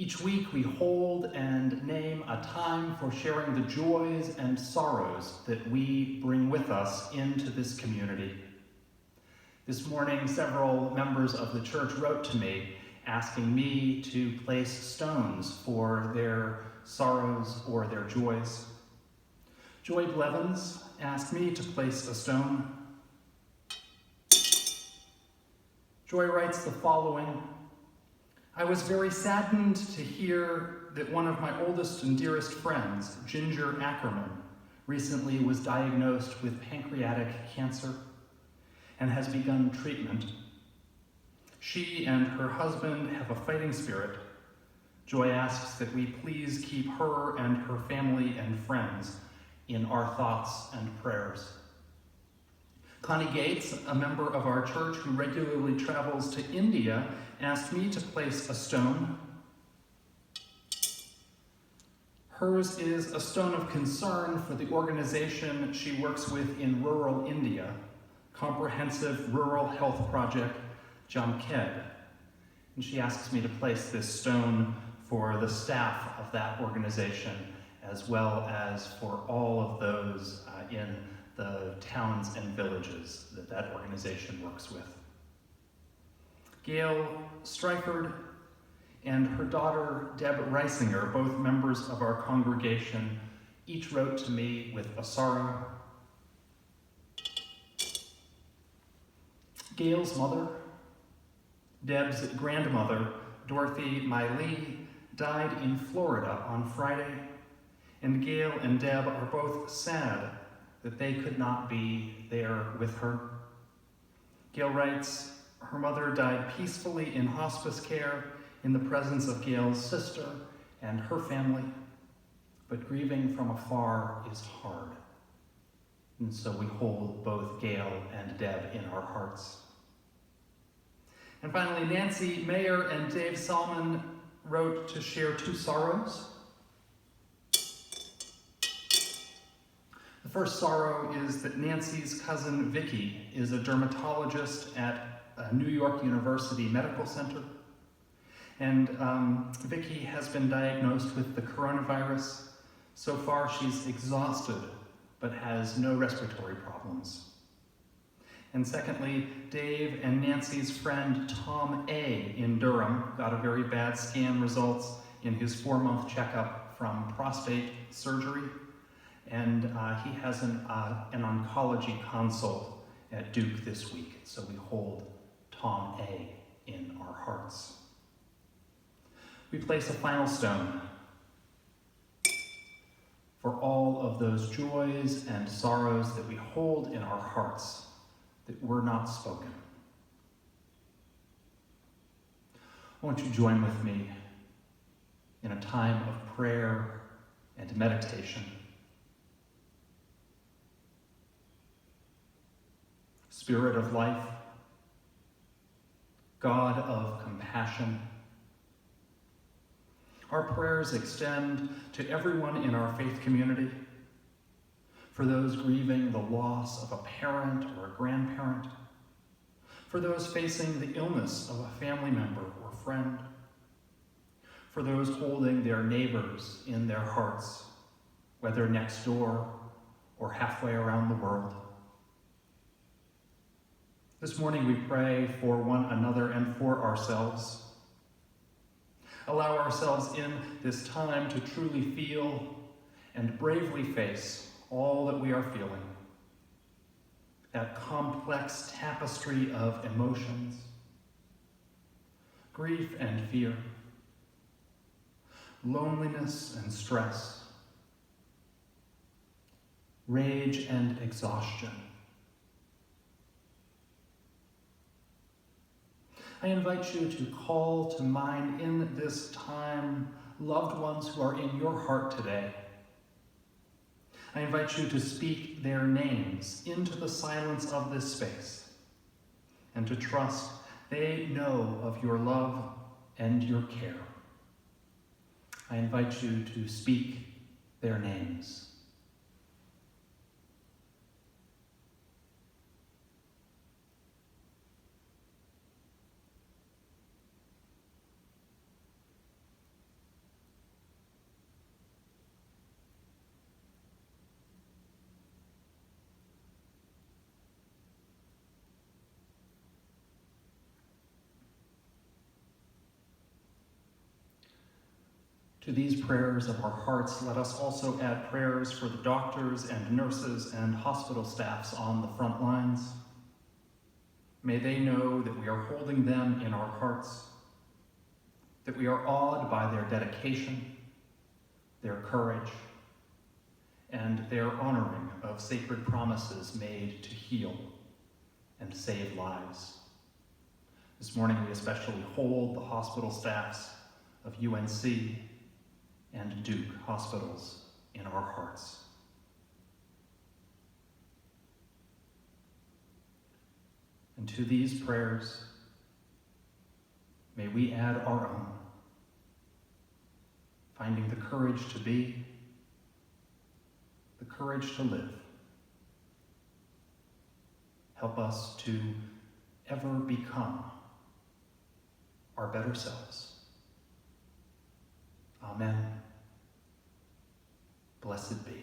Each week we hold and name a time for sharing the joys and sorrows that we bring with us into this community. This morning, several members of the church wrote to me asking me to place stones for their sorrows or their joys. Joy Blevins asked me to place a stone. Joy writes the following: I was very saddened to hear that one of my oldest and dearest friends, Ginger Ackerman, recently was diagnosed with pancreatic cancer and has begun treatment. She and her husband have a fighting spirit. Joy asks that we please keep her and her family and friends in our thoughts and prayers. Connie Gates, a member of our church who regularly travels to India, asked me to place a stone. Hers is a stone of concern for the organization she works with in rural India, Comprehensive Rural Health Project, Jamkhed. And she asks me to place this stone for the staff of that organization, as well as for all of those in the towns and villages that that organization works with. Gail Stryford and her daughter, Deb Reisinger, both members of our congregation, each wrote to me with a sorrow. Gail's mother, Deb's grandmother, Dorothy Miley, died in Florida on Friday, and Gail and Deb are both sad that they could not be there with her. Gail writes, her mother died peacefully in hospice care in the presence of Gail's sister and her family, but grieving from afar is hard. And so we hold both Gail and Deb in our hearts. And finally, Nancy Mayer and Dave Salmon wrote to share two sorrows. The first sorrow is that Nancy's cousin Vicki is a dermatologist at New York University Medical Center. And Vicki has been diagnosed with the coronavirus. So far, she's exhausted, but has no respiratory problems. And secondly, Dave and Nancy's friend Tom A. in Durham got a very bad scan results in his 4-month checkup from prostate surgery. And he has an oncology consult at Duke this week, so we hold Tom A. in our hearts. We place a final stone for all of those joys and sorrows that we hold in our hearts that were not spoken. Won't you join with me in a time of prayer and meditation? Spirit of life, God of compassion, our prayers extend to everyone in our faith community, for those grieving the loss of a parent or a grandparent, for those facing the illness of a family member or friend, for those holding their neighbors in their hearts, whether next door or halfway around the world. This morning we pray for one another and for ourselves. Allow ourselves in this time to truly feel and bravely face all that we are feeling. That complex tapestry of emotions, grief and fear, loneliness and stress, rage and exhaustion. I invite you to call to mind in this time loved ones who are in your heart today. I invite you to speak their names into the silence of this space and to trust they know of your love and your care. I invite you to speak their names. To these prayers of our hearts, let us also add prayers for the doctors and nurses and hospital staffs on the front lines. May they know that we are holding them in our hearts, that we are awed by their dedication, their courage, and their honoring of sacred promises made to heal and save lives. This morning we especially hold the hospital staffs of UNC and Duke hospitals in our hearts. And to these prayers, may we add our own, finding the courage to be, the courage to live. Help us to ever become our better selves. Amen. Blessed be.